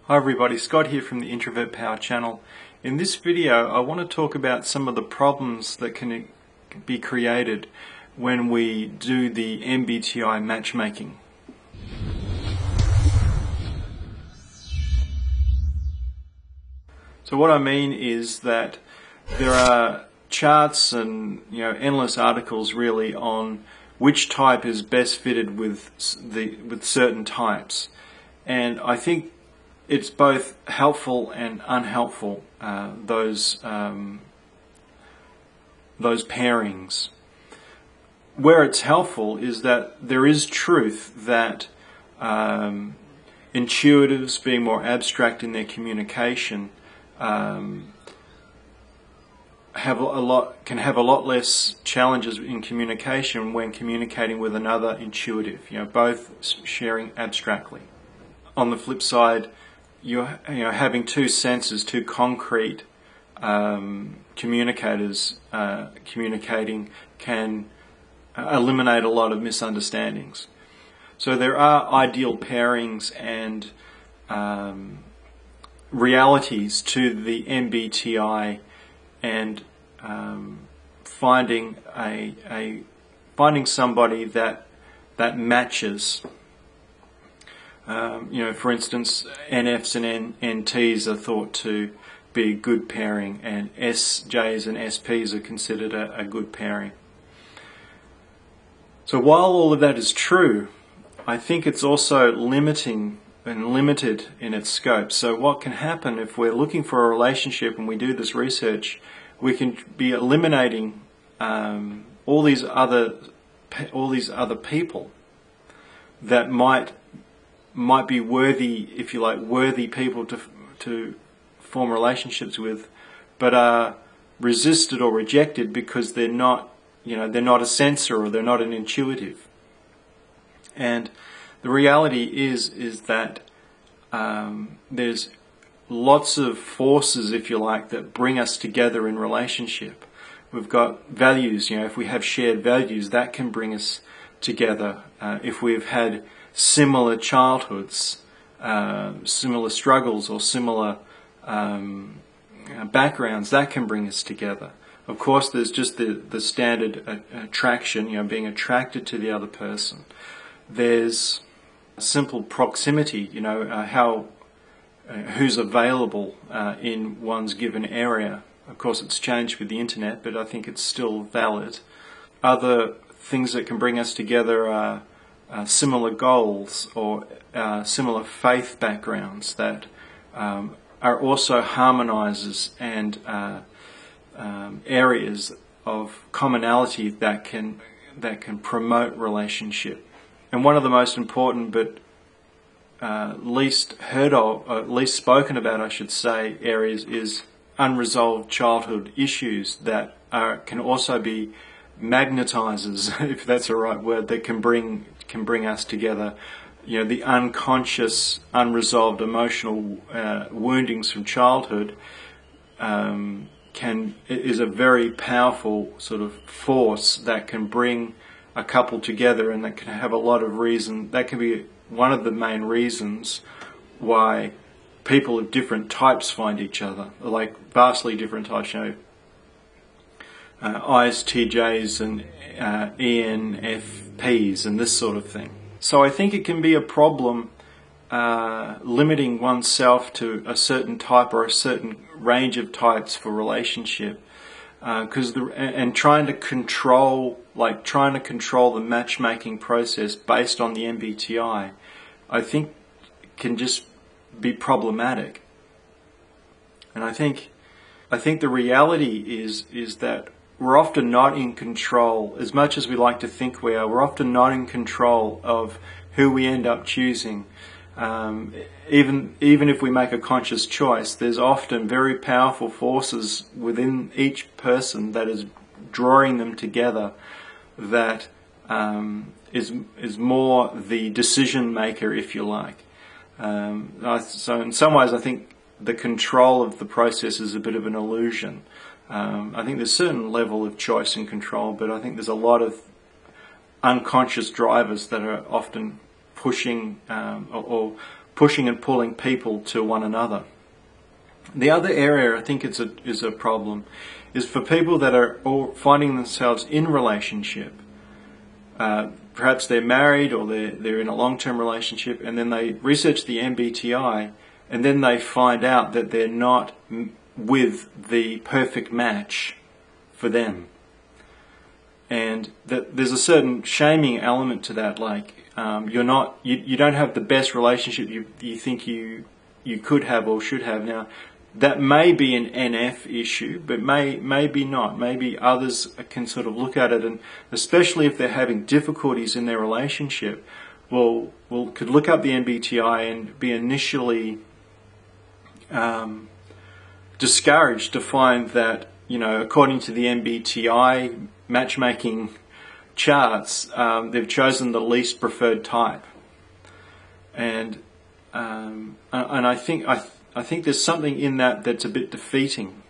Hi everybody, Scott here from the Introvert Power channel. In this video I want to talk about some of the problems that can be created when we do the MBTI matchmaking. So what I mean is that there are charts and endless articles really on which type is best fitted with certain types, and I think it's both helpful and unhelpful, those pairings. Where it's helpful is that there is truth that intuitives, being more abstract in their communication, can have a lot less challenges in communication when communicating with another intuitive. Both sharing abstractly. On the flip side, having two senses, two concrete communicators communicating can eliminate a lot of misunderstandings. So there are ideal pairings and realities to the MBTI, and finding somebody that matches. For instance, NFs and NTs are thought to be a good pairing, and SJs and SPs are considered a good pairing. So while all of that is true, I think it's also limiting and limited in its scope. So what can happen if we're looking for a relationship and we do this research, we can be eliminating all these other people that might be worthy, if you like, worthy people to form relationships with, but are resisted or rejected because they're not a sensor or they're not an intuitive. And the reality is that there's lots of forces, if you like, that bring us together in relationship. We've got values. If we have shared values, that can bring us together. If we've had similar childhoods, similar struggles, or similar backgrounds, that can bring us together. Of course, there's just the standard attraction, being attracted to the other person. There's simple proximity, who's available in one's given area. Of course, it's changed with the internet, but I think it's still valid. Other things that can bring us together are similar goals or similar faith backgrounds that are also harmonizers and areas of commonality that can promote relationship. And one of the most important but least heard of, least spoken about, I should say, areas is unresolved childhood issues that can also be magnetizers, if that's the right word, that can bring us together. The unconscious, unresolved emotional woundings from childhood is a very powerful sort of force that can bring a couple together, and that can have a lot of reason. That can be one of the main reasons why people of different types find each other, like vastly different types. ISTJs and ENFPs and this sort of thing. So I think it can be a problem limiting oneself to a certain type or a certain range of types for relationship, and trying to control the matchmaking process based on the MBTI, I think can just be problematic. And I think the reality is that we're often not in control, as much as we like to think we are. We're often not in control of who we end up choosing. Even if we make a conscious choice, there's often very powerful forces within each person that is drawing them together, that is more the decision maker, if you like. So in some ways I think the control of the process is a bit of an illusion. I think there's a certain level of choice and control, but I think there's a lot of unconscious drivers that are often pushing or pushing and pulling people to one another. The other area I think is a problem is for people that are all finding themselves in relationship. Perhaps they're married or they're in a long-term relationship, and then they research the MBTI, and then they find out that they're not with the perfect match for them. And that there's a certain shaming element to that, like you don't have the best relationship you think you could have or should have. Now, that may be an NF issue, but maybe not. Maybe others can sort of look at it, and especially if they're having difficulties in their relationship, could look up the MBTI and be initially discouraged to find that, according to the MBTI matchmaking charts, they've chosen the least preferred type, and I think there's something in that that's a bit defeating.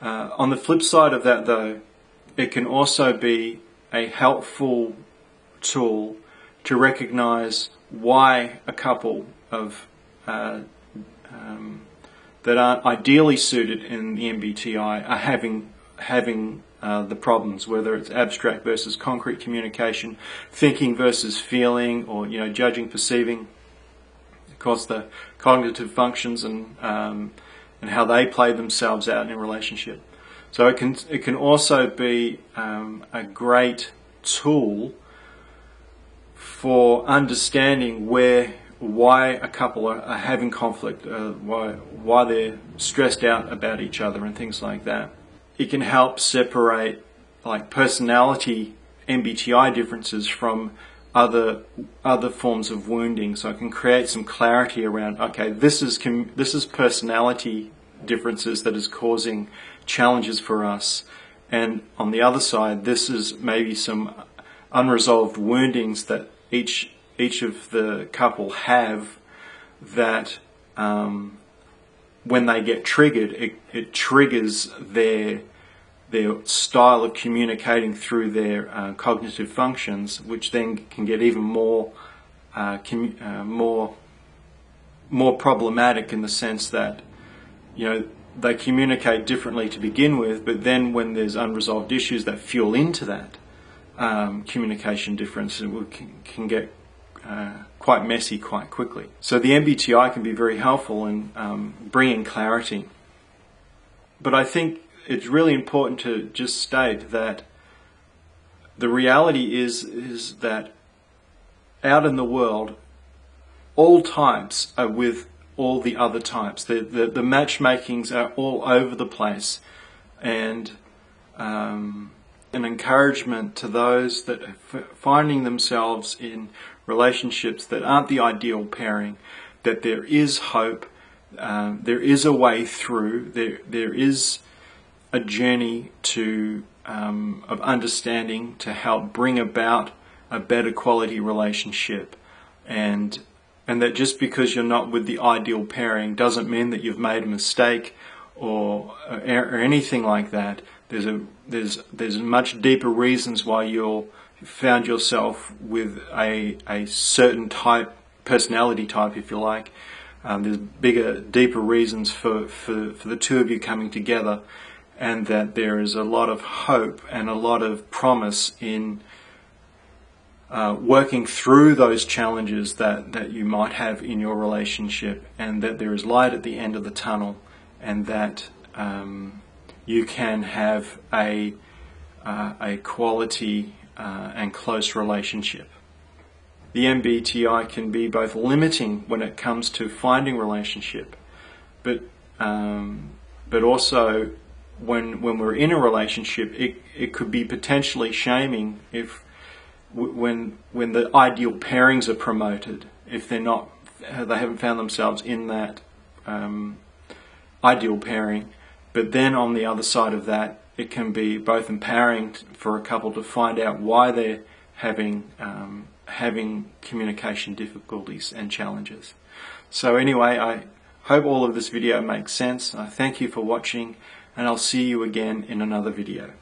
On the flip side of that, though, it can also be a helpful tool to recognize why a couple of that aren't ideally suited in the MBTI are having the problems, whether it's abstract versus concrete communication, thinking versus feeling, or judging, perceiving. Of course, the cognitive functions and how they play themselves out in a relationship. So it can also be a great tool for understanding why a couple are having conflict, why they're stressed out about each other and things like that. It can help separate like personality MBTI differences from other forms of wounding, so it can create some clarity around, okay, this is personality differences that is causing challenges for us, and on the other side, this is maybe some unresolved woundings that each of the couple have, that when they get triggered, it triggers their style of communicating through their cognitive functions, which then can get even more problematic, in the sense that they communicate differently to begin with, but then when there's unresolved issues that fuel into that communication difference, it can get quite messy quite quickly. So the MBTI can be very helpful in bringing clarity. But I think it's really important to just state that the reality is that out in the world, all types are with all the other types. The matchmakings are all over the place, and an encouragement to those that are finding themselves in relationships that aren't the ideal pairing, that there is hope, there is a way through, there is a journey of understanding to help bring about a better quality relationship, and that just because you're not with the ideal pairing doesn't mean that you've made a mistake or anything like that. There's much deeper reasons why you found yourself with a certain personality type, if you like. There's bigger, deeper reasons for the two of you coming together, and that there is a lot of hope and a lot of promise in working through those challenges that you might have in your relationship, and that there is light at the end of the tunnel, and that you can have a quality and close relationship. The MBTI can be both limiting when it comes to finding relationship, but also when we're in a relationship, it could be potentially shaming when the ideal pairings are promoted, if they haven't found themselves in that ideal pairing. But then on the other side of that, it can be both empowering for a couple to find out why they're having communication difficulties and challenges. So anyway, I hope all of this video makes sense. I thank you for watching, and I'll see you again in another video.